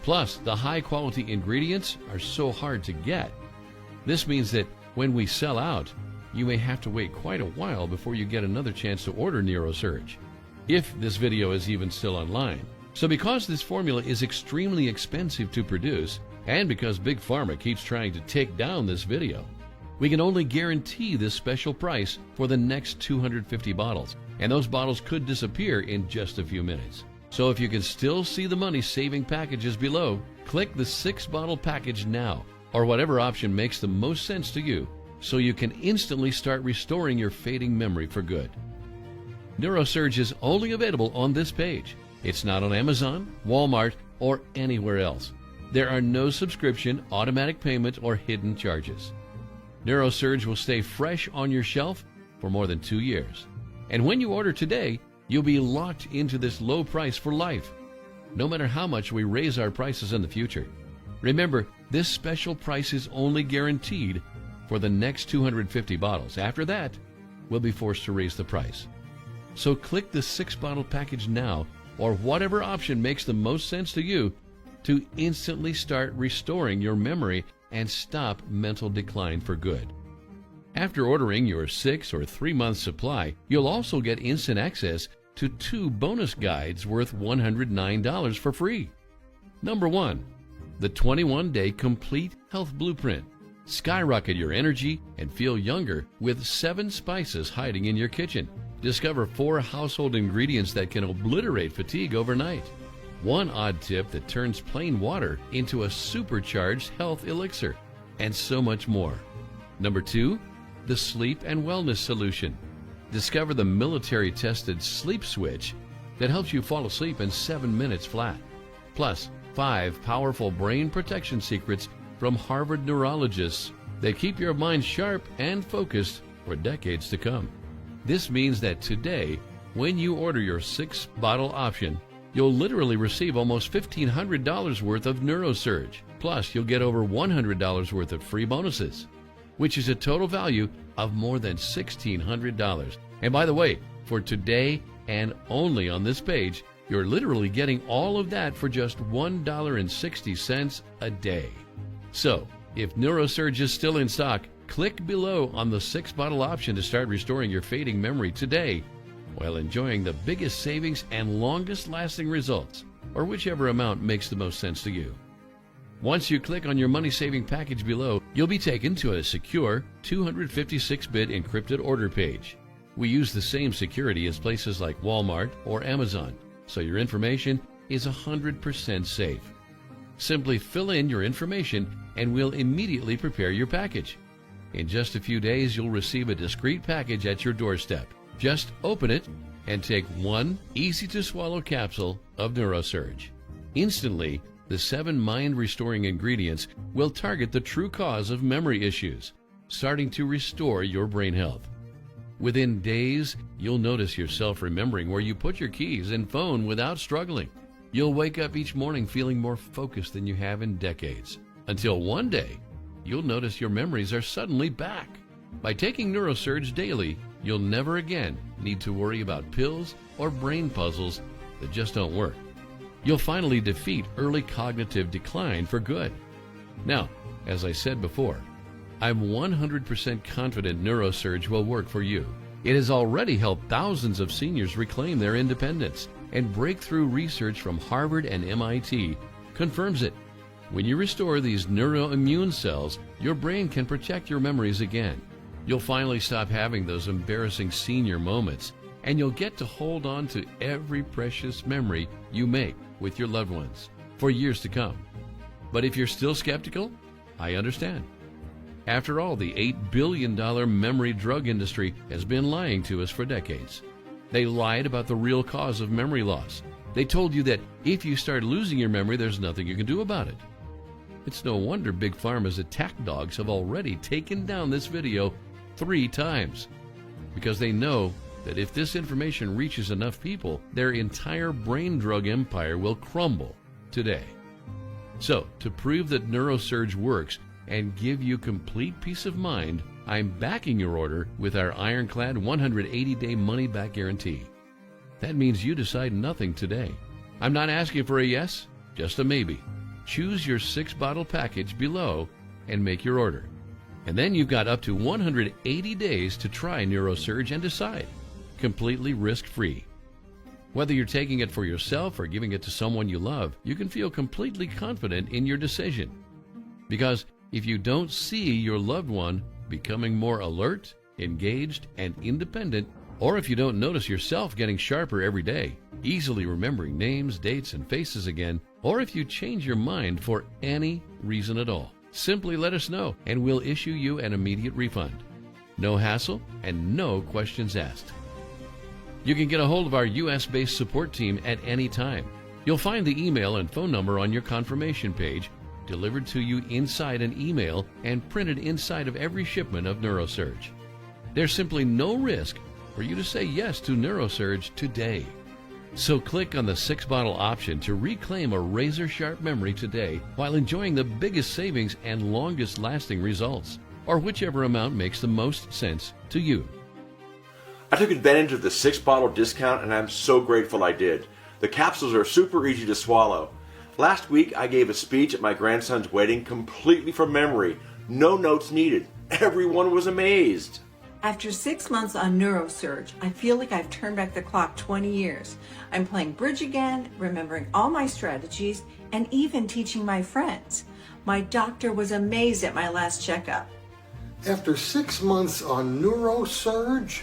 [SPEAKER 1] Plus, the high-quality ingredients are so hard to get. This means that when we sell out, you may have to wait quite a while before you get another chance to order NeuroSurge, if this video is even still online. So because this formula is extremely expensive to produce, and because Big Pharma keeps trying to take down this video, we can only guarantee this special price for the next 250 bottles, and those bottles could disappear in just a few minutes. So if you can still see the money-saving packages below, click the 6-bottle package now, or whatever option makes the most sense to you, so you can instantly start restoring your fading memory for good. NeuroSurge is only available on this page. It's not on Amazon, Walmart, or anywhere else. There are no subscription, automatic payment, or hidden charges. NeuroSurge will stay fresh on your shelf for more than 2 years. And when you order today, you'll be locked into this low price for life, no matter how much we raise our prices in the future. Remember, this special price is only guaranteed for the next 250 bottles. After that, we'll be forced to raise the price. So click the 6-bottle package now, or whatever option makes the most sense to you, to instantly start restoring your memory and stop mental decline for good. After ordering your 6 or 3-month supply, you'll also get instant access to 2 bonus guides worth $109 for free. Number 1, the 21-day complete health blueprint. Skyrocket your energy and feel younger with 7 spices hiding in your kitchen. Discover 4 household ingredients that can obliterate fatigue overnight. 1 odd tip that turns plain water into a supercharged health elixir, and so much more. Number 2, the sleep and wellness solution. Discover the military-tested sleep switch that helps you fall asleep in 7 minutes flat. Plus, 5 powerful brain protection secrets from Harvard neurologists that keep your mind sharp and focused for decades to come. This means that today, when you order your 6-bottle option, you'll literally receive almost $1,500 worth of NeuroSurge. Plus, you'll get over $100 worth of free bonuses, which is a total value of more than $1,600. And by the way, for today and only on this page, you're literally getting all of that for just $1.60 a day. So, if NeuroSurge is still in stock, click below on the 6-bottle option to start restoring your fading memory today while enjoying the biggest savings and longest lasting results, or whichever amount makes the most sense to you. Once you click on your money-saving package below, you'll be taken to a secure 256-bit encrypted order page. We use the same security as places like Walmart or Amazon, so your information is 100% safe. Simply fill in your information and we'll immediately prepare your package. In just a few days, you'll receive a discreet package at your doorstep. Just open it and take 1 easy-to-swallow capsule of NeuroSurge. Instantly, the 7 mind-restoring ingredients will target the true cause of memory issues, starting to restore your brain health. Within days, you'll notice yourself remembering where you put your keys and phone without struggling. You'll wake up each morning feeling more focused than you have in decades. Until one day, you'll notice your memories are suddenly back. By taking NeuroSurge daily, you'll never again need to worry about pills or brain puzzles that just don't work. You'll finally defeat early cognitive decline for good. Now, as I said before, I'm 100% confident NeuroSurge will work for you. It has already helped thousands of seniors reclaim their independence, and breakthrough research from Harvard and MIT confirms it. When you restore these neuro-immune cells, your brain can protect your memories again. You'll finally stop having those embarrassing senior moments and you'll get to hold on to every precious memory you make with your loved ones for years to come. But if you're still skeptical, I understand. After all, the $8 billion memory drug industry has been lying to us for decades. They lied about the real cause of memory loss. They told you that if you start losing your memory, there's nothing you can do about it. It's no wonder Big Pharma's attack dogs have already taken down this video 3 times, because they know that if this information reaches enough people, their entire brain drug empire will crumble today. So, to prove that NeuroSurge works and give you complete peace of mind, I'm backing your order with our ironclad 180-day money-back guarantee. That means you decide nothing today. I'm not asking for a yes, just a maybe. Choose your 6-bottle package below and make your order. And then you've got up to 180 days to try NeuroSurge and decide, completely risk-free. Whether you're taking it for yourself or giving it to someone you love, you can feel completely confident in your decision. Because if you don't see your loved one becoming more alert, engaged, and independent, or if you don't notice yourself getting sharper every day, easily remembering names, dates, and faces again, or if you change your mind for any reason at all, simply let us know and we'll issue you an immediate refund. No hassle and no questions asked. You can get a hold of our U.S.-based support team at any time. You'll find the email and phone number on your confirmation page, delivered to you inside an email and printed inside of every shipment of NeuroSurge. There's simply no risk for you to say yes to NeuroSurge today. So click on the 6-bottle option to reclaim a razor-sharp memory today while enjoying the biggest savings and longest-lasting results, or whichever amount makes the most sense to you.
[SPEAKER 6] I took advantage of the 6-bottle discount and I'm so grateful I did. The capsules are super easy to swallow. Last week I gave a speech at my grandson's wedding completely from memory. No notes needed. Everyone was amazed.
[SPEAKER 7] After 6 months on NeuroSurge, I feel like I've turned back the clock 20 years. I'm playing bridge again, remembering all my strategies, and even teaching my friends. My doctor was amazed at my last checkup.
[SPEAKER 8] After 6 months on NeuroSurge,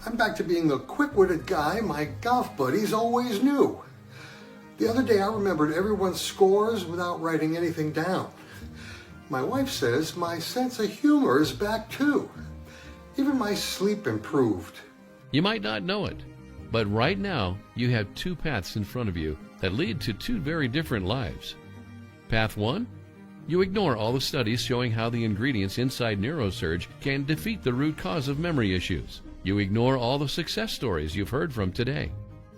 [SPEAKER 8] I'm back to being the quick-witted guy my golf buddies always knew. The other day I remembered everyone's scores without writing anything down. My wife says my sense of humor is back too. Even my sleep improved.
[SPEAKER 1] You might not know it, but right now you have 2 paths in front of you that lead to 2 very different lives. Path 1, you ignore all the studies showing how the ingredients inside NeuroSurge can defeat the root cause of memory issues. You ignore all the success stories you've heard from today.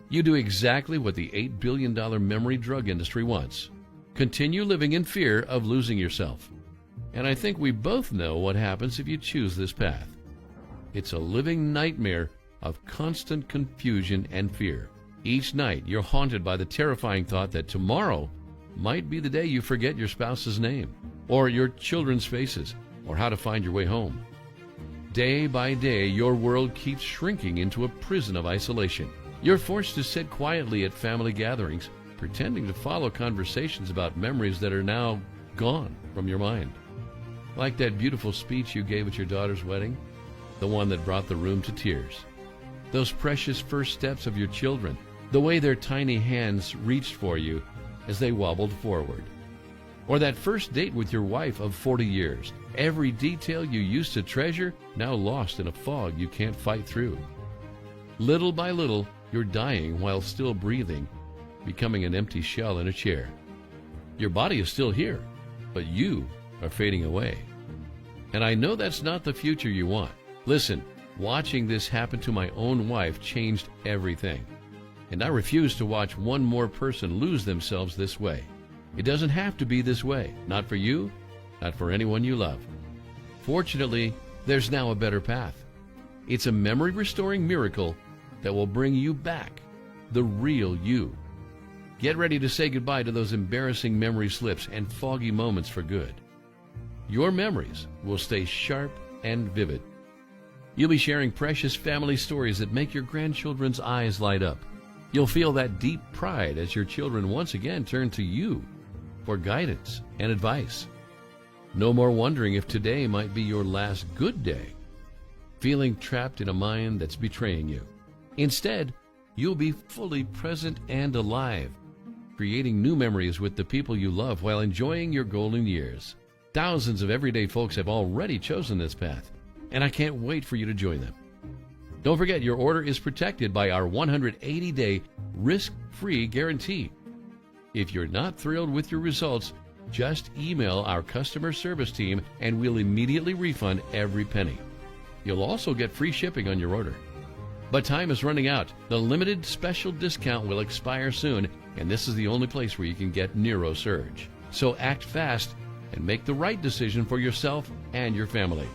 [SPEAKER 1] You do exactly what the $8 billion memory drug industry wants. Continue living in fear of losing yourself. And I think we both know what happens if you choose this path. It's a living nightmare of constant confusion and fear. Each night you're haunted by the terrifying thought that tomorrow might be the day you forget your spouse's name, or your children's faces, or how to find your way home. Day by day, your world keeps shrinking into a prison of isolation. You're forced to sit quietly at family gatherings, pretending to follow conversations about memories that are now gone from your mind. Like that beautiful speech you gave at your daughter's wedding, the one that brought the room to tears. Those precious first steps of your children, the way their tiny hands reached for you as they wobbled forward. Or that first date with your wife of 40 years, every detail you used to treasure now lost in a fog you can't fight through. Little by little, you're dying while still breathing, becoming an empty shell in a chair. Your body is still here, but you are fading away. And I know that's not the future you want. Listen, watching this happen to my own wife changed everything. And I refuse to watch one more person lose themselves this way. It doesn't have to be this way. Not for you, not for anyone you love. Fortunately, there's now a better path. It's a memory-restoring miracle that will bring you back, the real you. Get ready to say goodbye to those embarrassing memory slips and foggy moments for good. Your memories will stay sharp and vivid. You'll be sharing precious family stories that make your grandchildren's eyes light up. You'll feel that deep pride as your children once again turn to you for guidance and advice. No more wondering if today might be your last good day, feeling trapped in a mind that's betraying you. Instead, you'll be fully present and alive, creating new memories with the people you love while enjoying your golden years. Thousands of everyday folks have already chosen this path, and I can't wait for you to join them. Don't forget, your order is protected by our 180-day risk-free guarantee. If you're not thrilled with your results, just email our customer service team and we'll immediately refund every penny. You'll also get free shipping on your order. But time is running out. The limited special discount will expire soon, and this is the only place where you can get NeuroSurge. So act fast and make the right decision for yourself and your family.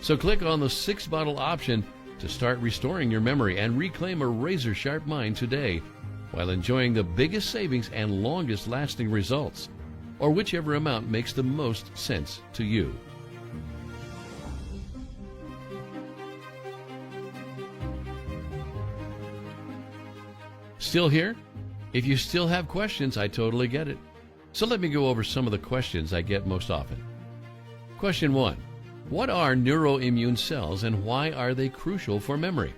[SPEAKER 1] So click on the 6-bottle option to start restoring your memory and reclaim a razor-sharp mind today while enjoying the biggest savings and longest lasting results, or whichever amount makes the most sense to you. Still here? If you still have questions, I totally get it. So let me go over some of the questions I get most often. Question 1. What are neuro-immune cells and why are they crucial for memory?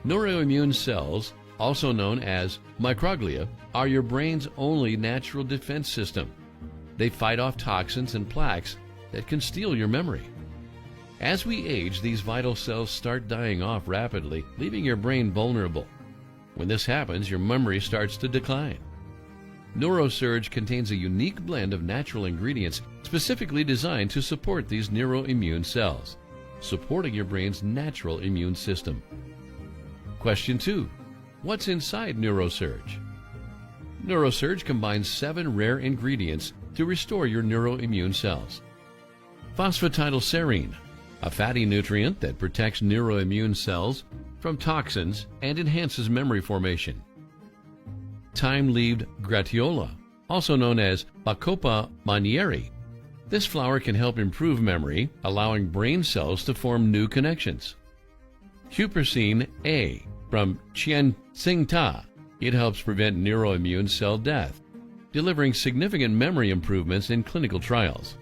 [SPEAKER 1] Neuro-immune cells, also known as microglia, are your brain's only natural defense system. They fight off toxins and plaques that can steal your memory. As we age, these vital cells start dying off rapidly, leaving your brain vulnerable. When this happens, your memory starts to decline. NeuroSurge contains a unique blend of natural ingredients specifically designed to support these neuro-immune cells, supporting your brain's natural immune system. Question 2. What's inside NeuroSurge? NeuroSurge combines 7 rare ingredients to restore your neuro-immune cells. Phosphatidylserine, a fatty nutrient that protects neuro-immune cells from toxins and enhances memory formation. Thyme-leaved gratiola, also known as Bacopa monnieri. This flower can help improve memory, allowing brain cells to form new connections. Hupersine A from Qianxingta. It helps prevent neuroimmune cell death, delivering significant memory improvements in clinical trials.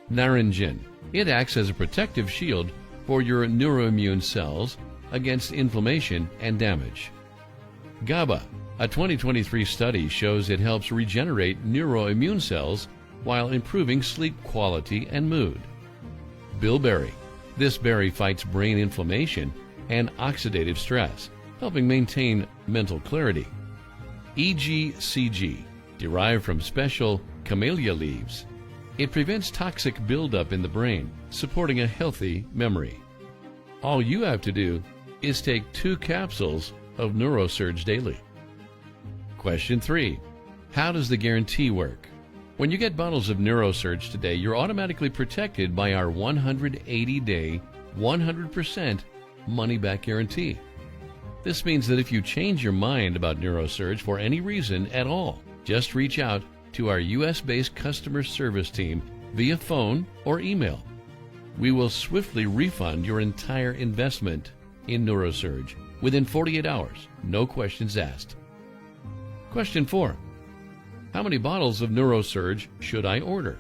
[SPEAKER 1] Naringin. It acts as a protective shield for your neuroimmune cells against inflammation and damage. GABA. A 2023 study shows it helps regenerate neuroimmune cells while improving sleep quality and mood. Bilberry. This berry fights brain inflammation and oxidative stress, helping maintain mental clarity. EGCG, derived from special camellia leaves. It prevents toxic buildup in the brain, supporting a healthy memory. All you have to do is take 2 capsules of NeuroSurge daily. Question 3. How does the guarantee work? When you get bottles of NeuroSurge today, you're automatically protected by our 180-day, 100% money-back guarantee. This means that if you change your mind about NeuroSurge for any reason at all, just reach out to our U.S.-based customer service team via phone or email. We will swiftly refund your entire investment in NeuroSurge within 48 hours, no questions asked. Question 4. How many bottles of NeuroSurge should I order?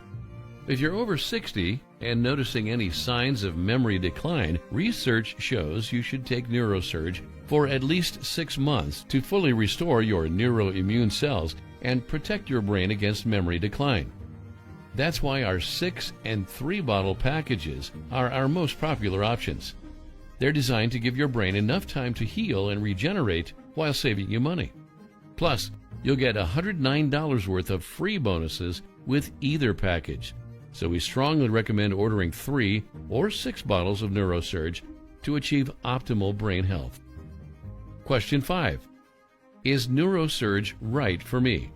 [SPEAKER 1] If you're over 60 and noticing any signs of memory decline, research shows you should take NeuroSurge for at least 6 months to fully restore your neuroimmune cells and protect your brain against memory decline. That's why our 6 and 3-bottle packages are our most popular options. They're designed to give your brain enough time to heal and regenerate while saving you money. Plus, you'll get $109 worth of free bonuses with either package. So we strongly recommend ordering 3 or 6 bottles of NeuroSurge to achieve optimal brain health. Question 5. Is NeuroSurge right for me?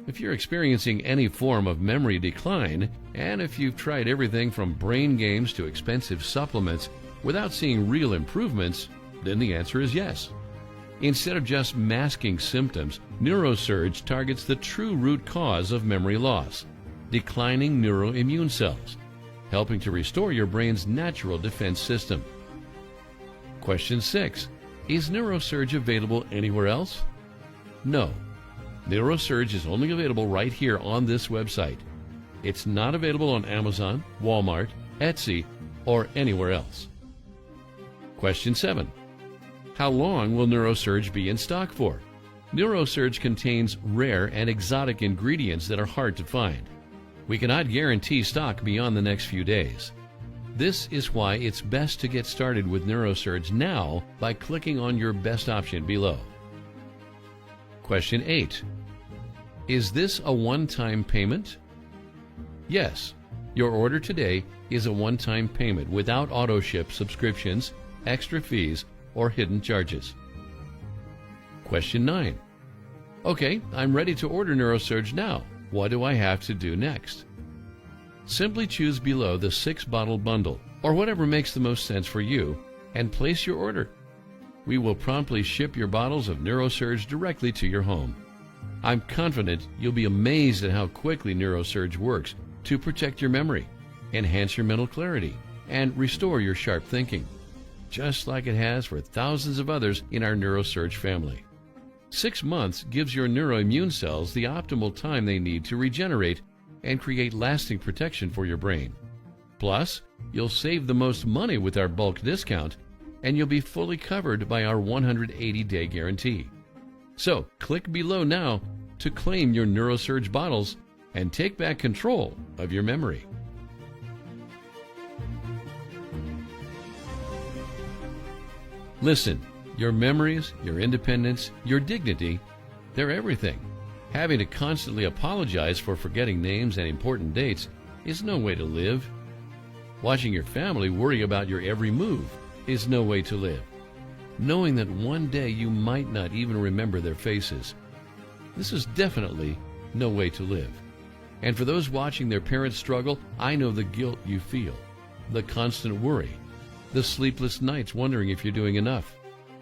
[SPEAKER 1] If you're experiencing any form of memory decline, and if you've tried everything from brain games to expensive supplements without seeing real improvements, then the answer is yes. Instead of just masking symptoms, NeuroSurge targets the true root cause of memory loss, declining neuroimmune cells, helping to restore your brain's natural defense system. Question 6. Is NeuroSurge available anywhere else? No. NeuroSurge is only available right here on this website. It's not available on Amazon, Walmart, Etsy, or anywhere else. Question 7. How long will NeuroSurge be in stock for? NeuroSurge contains rare and exotic ingredients that are hard to find. We cannot guarantee stock beyond the next few days. This is why it's best to get started with NeuroSurge now by clicking on your best option below. Question 8. Is this a one-time payment? Yes. Your order today is a one-time payment without auto-ship subscriptions, extra fees, or hidden charges. Question 9. Okay, I'm ready to order NeuroSurge now. What do I have to do next? Simply choose below the 6-bottle bundle, or whatever makes the most sense for you, and place your order. We will promptly ship your bottles of NeuroSurge directly to your home. I'm confident you'll be amazed at how quickly NeuroSurge works to protect your memory, enhance your mental clarity, and restore your sharp thinking, just like it has for thousands of others in our NeuroSurge family. 6 months gives your neuro-immune cells the optimal time they need to regenerate and create lasting protection for your brain. Plus, you'll save the most money with our bulk discount, and you'll be fully covered by our 180-day guarantee. So, click below now to claim your NeuroSurge bottles and take back control of your memory. Listen, your memories, your independence, your dignity, they're everything. Having to constantly apologize for forgetting names and important dates is no way to live. Watching your family worry about your every move is no way to live. Knowing that one day you might not even remember their faces, this is definitely no way to live. And for those watching their parents struggle, I know the guilt you feel, the constant worry, the sleepless nights wondering if you're doing enough,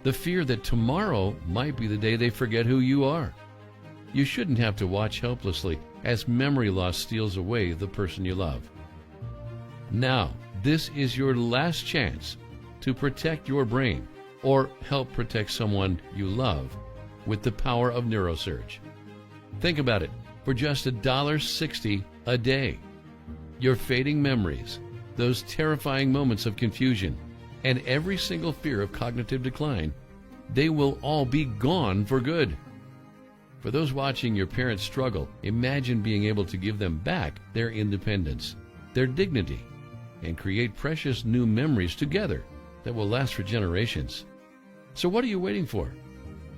[SPEAKER 1] the fear that tomorrow might be the day they forget who you are. You shouldn't have to watch helplessly as memory loss steals away the person you love. Now, this is your last chance to protect your brain or help protect someone you love with the power of NeuroSurge. Think about it. For just $1.60 a day, your fading memories, those terrifying moments of confusion, and every single fear of cognitive decline, they will all be gone for good. For those watching your parents struggle, imagine being able to give them back their independence, their dignity, and create precious new memories together that will last for generations. So what are you waiting for?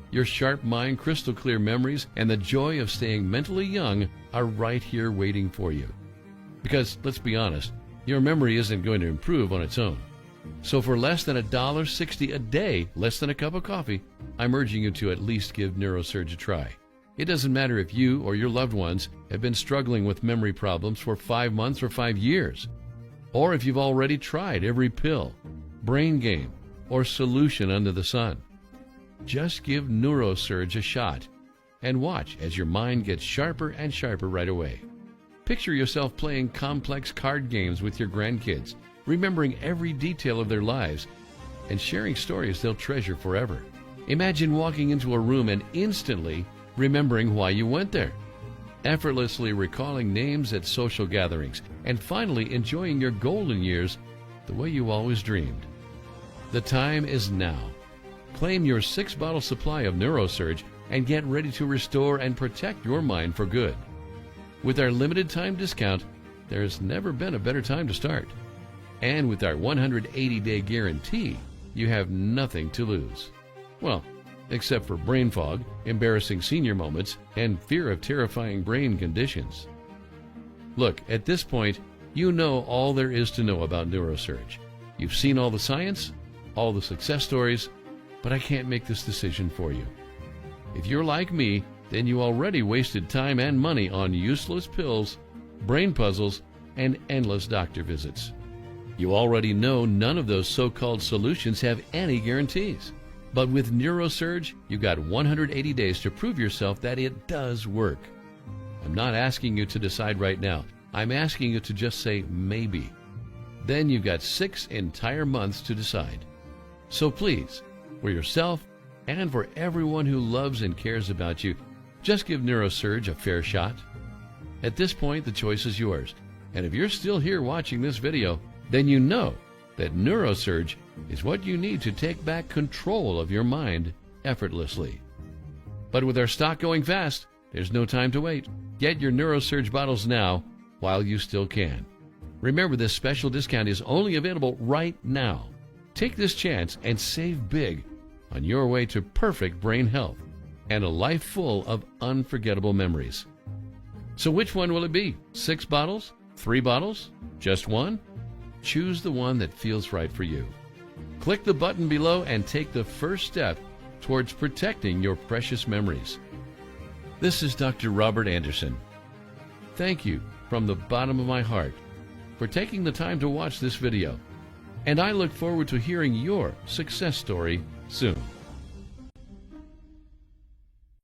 [SPEAKER 1] Your sharp mind, crystal clear memories, and the joy of staying mentally young are right here waiting for you. Because, let's be honest, your memory isn't going to improve on its own. So for less than $1.60 a day, less than a cup of coffee, I'm urging you to at least give NeuroSurge a try. It doesn't matter if you or your loved ones have been struggling with memory problems for 5 months or 5 years, or if you've already tried every pill, brain game, or solution under the sun. Just give NeuroSurge a shot and watch as your mind gets sharper and sharper right away. Picture yourself playing complex card games with your grandkids, remembering every detail of their lives and sharing stories they'll treasure forever. Imagine walking into a room and instantly remembering why you went there, effortlessly recalling names at social gatherings, and finally enjoying your golden years the way you always dreamed. The time is now. Claim your 6-bottle supply of NeuroSurge and get ready to restore and protect your mind for good. With our limited time discount, there's never been a better time to start. And with our 180-day guarantee, you have nothing to lose. Well, except for brain fog, embarrassing senior moments, and fear of terrifying brain conditions. Look, at this point, you know all there is to know about NeuroSurge. You've seen all the science, all the success stories, but I can't make this decision for you. If you're like me, then you already wasted time and money on useless pills, brain puzzles, and endless doctor visits. You already know none of those so-called solutions have any guarantees. But with NeuroSurge, you've got 180 days to prove yourself that it does work. I'm not asking you to decide right now. I'm asking you to just say maybe. Then you've got 6 entire months to decide. So please, for yourself and for everyone who loves and cares about you, just give NeuroSurge a fair shot. At this point, the choice is yours. And if you're still here watching this video, then you know that NeuroSurge is what you need to take back control of your mind effortlessly. But with our stock going fast, there's no time to wait. Get your NeuroSurge bottles now while you still can. Remember, this special discount is only available right now. Take this chance and save big on your way to perfect brain health and a life full of unforgettable memories. So which one will it be? 6 bottles? 3 bottles? Just one? Choose the one that feels right for you. Click the button below and take the first step towards protecting your precious memories. This is Dr. Robert Anderson. Thank you from the bottom of my heart for taking the time to watch this video, and I look forward to hearing your success story soon.